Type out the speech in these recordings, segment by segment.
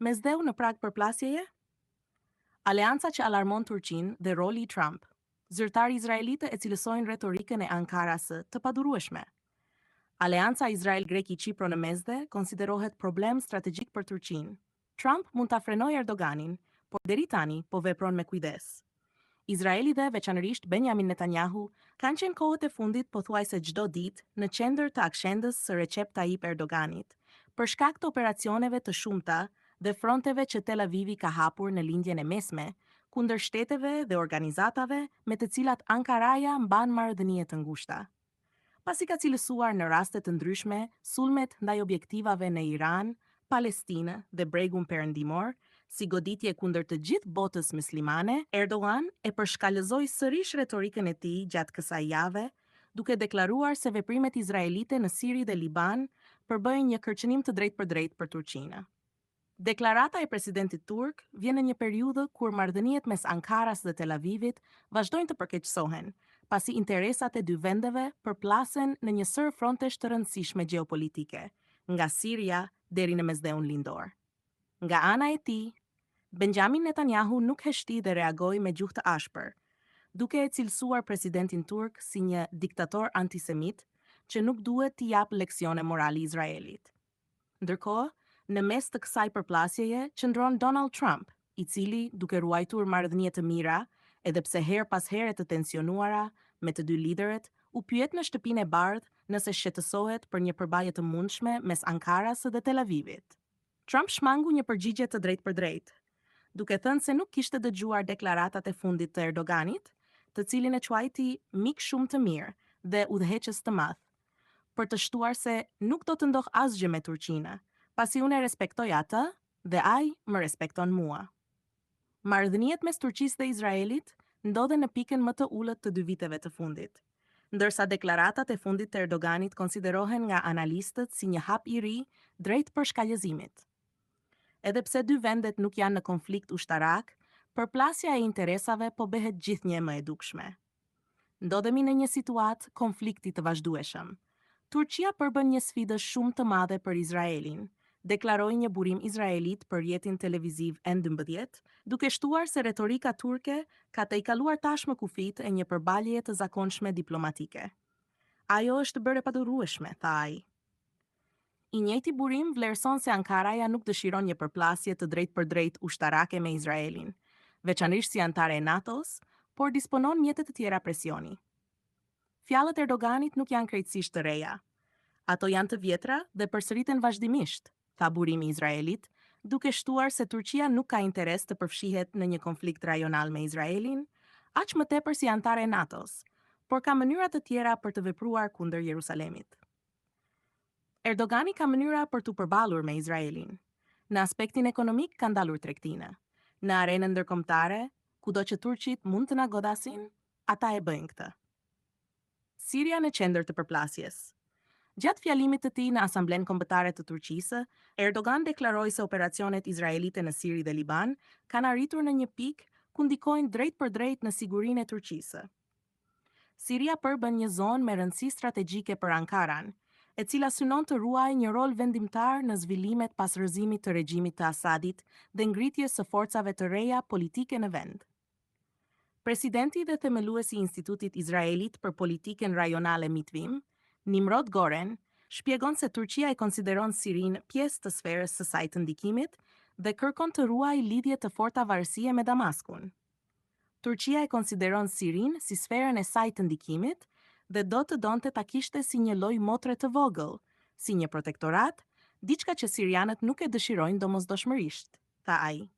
Mesdheu në prag përplasjeje? Aleanca që alarmon Turqinë dhe roli i Trump. Zyrtarë izraelite e cilësojnë retorikën e Ankarasë të padurueshme. Aleanca Izrael-Greki-Qipro në Mesdhe konsiderohet problem strategjik për Turqinë. Trump mund ta frenojë Erdoganin, por deri tani po vepron me kujdes. Izraeli dhe veçanërisht Benjamin Netanyahu kanë qenë kohët e fundit pothuajse çdo ditë në qendër të akshendës së Recep Tayyip Erdoganit, për shkak të operacioneve të shumta dhe fronteve që Tel Avivi ka hapur në lindjen e mesme, kundër shteteve dhe organizatave me të cilat Ankaraja mban marrëdhënie të ngushta. Pasi ka cilësuar në raste të ndryshme sulmet ndaj objektivave në Iran, Palestinë dhe bregun perëndimor, si goditje kundër të gjithë botës muslimane, Erdogan e përshkallëzoi sërish retorikën e tij gjatë kësaj jave, duke deklaruar se veprimet izraelite në Siri dhe Liban përbëjnë një kërcënim të drejtpërdrejtë për Turqinë. Deklarata e presidentit turk vjen në një periudhë kur marrëdhëniet mes Ankaras dhe Tel Avivit vazhdojnë të përkeqësohen, pasi interesat e dy vendeve përplasen në një sër frontesh të rëndësishme gjeopolitike, nga Siria deri në Mesdheun Lindor. Nga ana e tij, Benjamin Netanyahu nuk heshti dhe reagoi me gjuhë të ashpër, duke e cilësuar presidentin turk si një diktator antisemit që nuk duhet t'i jap leksione morali Izraelit. Ndërkohë, në mes të kësaj përplasjeje qëndron Donald Trump, i cili, duke ruajtur marrëdhënie të mira, edhe pse her pas here të tensionuara me të dy liderët, u pyet në Shtëpinë e Bardhë nëse shqetësohet për një përballje të mundshme mes Ankarasë dhe Tel Avivit. Trump shmangu një përgjigje të drejtpërdrejtë, duke thënë se nuk kishte dëgjuar deklaratat e fundit të Erdoganit, të cilin e quajti mik shumë të mirë dhe udhëheqës të madh, për të shtuar se nuk do të ndodh asgjë me Turqinë, pasi unë e respektoj atë dhe ai më respekton mua. Marrëdhëniet mes Turqisë dhe Izraelit ndodhen në pikën më të ulët të dy viteve të fundit, ndërsa deklaratat e fundit të Erdoganit konsiderohen nga analistët si një hap i ri drejt përshkallëzimit. Edhe pse dy vendet nuk janë në konflikt ushtarak, përplasja e interesave po bëhet gjithnjë më e dukshme. Ndodhemi në një situatë konflikti të vazhdueshëm. Turqia përbën një sfidë shumë të madhe për Izraelin, deklaroi një burim izraelit për rrjetin televiziv N12, duke shtuar se retorika turke ka tejkaluar tashmë kufit e një përballjeje të zakonshme diplomatike. Ajo është bërë e padurueshme, tha ai. I njëjti burim vlerëson se Ankaraja nuk dëshiron një përplasje të drejtpërdrejtë ushtarake me Izraelin, veçanërisht si antare e NATO-s, por disponon mjete të tjera presioni. Fjalët e Erdoganit nuk janë krejtësisht të reja. Ato janë të vjetra dhe përsëriten vazhdimisht, tha burimi i Izraelit, duke shtuar se Turqia nuk ka interes të përfshihet në një konflikt rajonal me Izraelin, aq më tepër si antare e NATO-s, por ka mënyra të tjera për të vepruar kundër Jerusalemit. Erdogani ka mënyra për të përballur me Izraelin. Në aspektin ekonomik ka ndalur tregtinë. Në arenën ndërkombëtare, kudo që turqit mund të na godasin, ata e bëjnë këtë. Siria në qendër të përplasjes. Gjatë fjalimit të tij në Asamblenë Kombëtare të Turqisë, Erdogan deklaroi se operacionet izraelite në Siri dhe Liban kanë arritur në një pikë ku ndikojnë drejtpërdrejt në sigurinë e Turqisë. Siria përbën një zonë me rëndësi strategjike për Ankaran, e cila synon të ruajë një rol vendimtar në zhvillimet pas rrëzimit të regjimit të Asadit dhe ngritjes së forcave të reja politike në vend. Presidenti dhe themeluesi i Institutit Izraelit për Politikën Rajonale Mitvim, Nimrod Goren, shpjegon se Turqia e konsideron Sirinë pjesë të sferës së saj të ndikimit dhe kërkon të ruajë lidhje të forta varësie me Damaskun. Turqia e konsideron Sirinë si sferën e saj të ndikimit dhe do të donte ta kishte si një lloj motre të vogël, si një protektorat, diçka që sirianët nuk e dëshirojnë domosdoshmërisht, tha ai.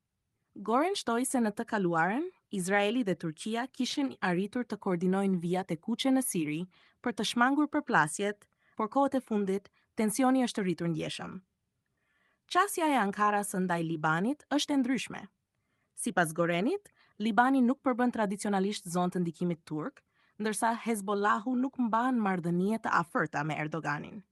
Goren shtoi se në të kaluarën, Izraeli dhe Turqia kishin arritur të koordinojnë vijat e kuqe në Siri për të shmangur përplasjet, por kohët e fundit tensioni është rritur ndjeshëm. Qasja e Ankaras ndaj Libanit është e ndryshme. Sipas Gorenit, Libani nuk përbën tradicionalisht zonë të ndikimit turk, ndërsa Hezbollahu nuk mban marrëdhënie të afërta me Erdoganin.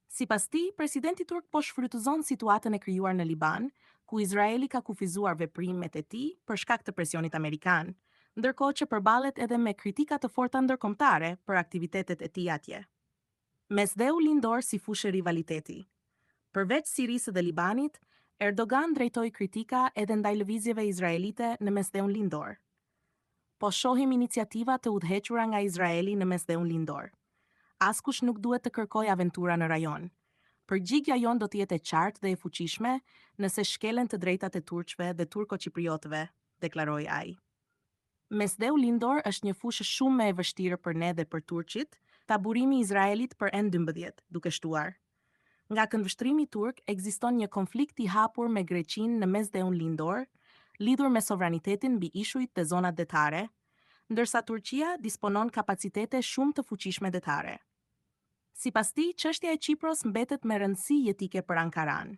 Sipas tij, presidenti turk po shfrytëzon situatën e krijuar në Liban, ku Izraeli ka kufizuar veprimet e tij për shkak të presionit amerikan, ndërkohë që përballet edhe me kritika të forta ndërkombëtare për aktivitetet e tij atje. Mesdheu Lindor si fushë rivaliteti. Përveç Sirisë dhe Libanit, Erdogan drejtoi kritika edhe ndaj lëvizjeve izraelite në Mesdheun Lindor. Po shohim iniciativa të udhëhequra nga Izraeli në Mesdheun Lindor. Askush nuk duhet të kërkojë aventura në rajon. Përgjigja jon do të jetë e qartë dhe e fuqishme nëse shkelen të drejtat e turqve dhe turko-qipriotëve, deklaroi ai. Mesdheu Lindor është një fushë shumë më e vështirë për ne dhe për turqit, taburimi i Izraelit për N12, duke shtuar. Nga këndvështrimi turk ekziston një konflikt i hapur me Greqinë në Mesdheun Lindor, lidhur me sovranitetin mbi ishujt dhe zonat detare, ndërsa Turqia disponon kapacitete shumë të fuqishme detare. Sipas tij, çështja e Çipros mbetet me rëndësi jetike për Ankaran.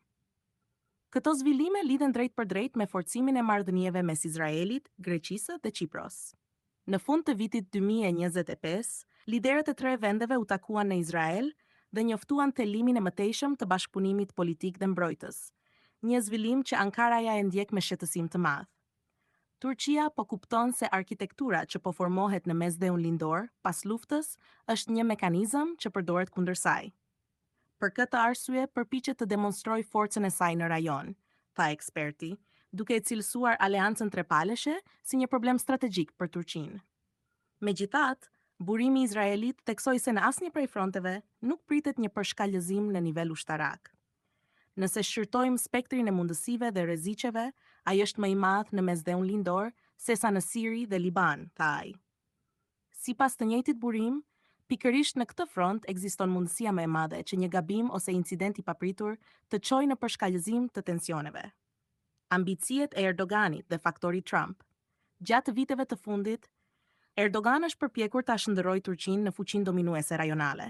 Këto zhvillime lidhen drejt për drejt me forcimin e marrëdhënieve mes Izraelit, Greqisë dhe Çipros. Në fund të vitit 2025, liderët e 3 vendeve u takuan në Izrael dhe njoftuan thelimin e mëtejshëm të bashkëpunimit politik dhe mbrojtës, një zhvillim që Ankaraja e ndjek me shqetësim të madh. Turqia po kupton se arkitektura që po formohet në Mesdheun Lindor pas luftës është një mekanizëm që përdoret kundër saj. Për këtë arsye përpiqet të demonstrojë forcën e saj në rajon, tha eksperti, duke e cilësuar aleancën trepaleshe si një problem strategjik për Turqinë. Megjithatë, burimi izraelit theksoi se në asnjë prej fronteve nuk pritet një përshkallëzim në nivel ushtarak. Nëse shqyrtojmë spektrin e mundësive dhe rreziqeve, ai është më i madh në Mesdheun Lindor sesa në Siri dhe Liban, tha ai. Sipas të njëjtit burim, pikërisht në këtë front ekziston mundësia më e madhe që një gabim ose incident i papritur të çojë në përshkallëzim të tensioneve. Ambiciet e Erdoganit dhe faktori Trump. Gjatë viteve të fundit, Erdogan është përpjekur ta shndërrojë Turqinë në fuqinë dominuese rajonale.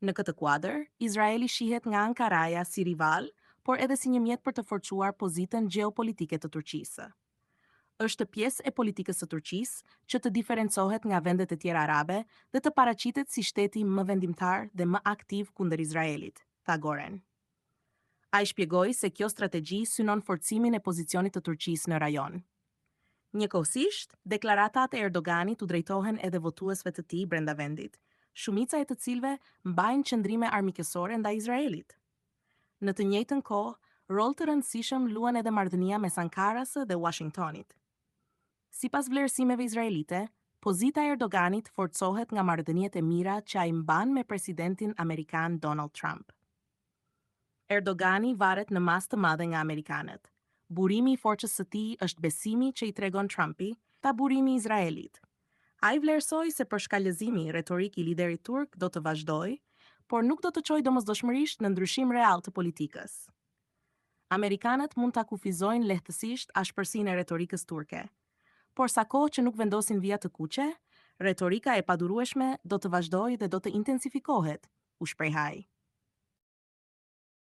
Në këtë kuadër, Izraeli shihet nga Ankaraja si rival, por edhe si një mjet për të forcuar pozitën gjeopolitike të Turqisë. Është pjesë e politikës së Turqisë që të diferencohet nga vendet e tjera arabe dhe të paraqitet si shteti më vendimtar dhe më aktiv kundër Izraelit, tha Goren. Ai shpjegoi se kjo strategji synon forcimin e pozicionit të Turqisë në rajon. Njëkohësisht, deklaratat e Erdoganit u drejtohen edhe votuesve të tij brenda vendit, shumica e të cilëve mbajnë qëndrime armiqësore ndaj Izraelit. Në të njëjtën kohë, rol të rëndësishëm luan edhe marrëdhënia mes Ankarës dhe Washingtonit. Sipas vlerësimeve izraelite, pozita e Erdoganit forcohet nga marrëdhëniet e mira që ai mban me presidentin amerikan Donald Trump. Erdogani varet në masë të madhe nga amerikanët. Burimi i forcës së tij është besimi që i tregon Trumpi, ta burimi i Izraelit. Ai vlerësoi se përshkallëzimi retorik i liderit turk do të vazhdojë, por nuk do të çojë domosdoshmërisht në ndryshim real të politikës. Amerikanët mund ta kufizojnë lehtësisht ashpërsinë e retorikës turke, por sa kohë që nuk vendosin vija të kuqe, retorika e padurueshme do të vazhdojë dhe do të intensifikohet, u shpreh ai.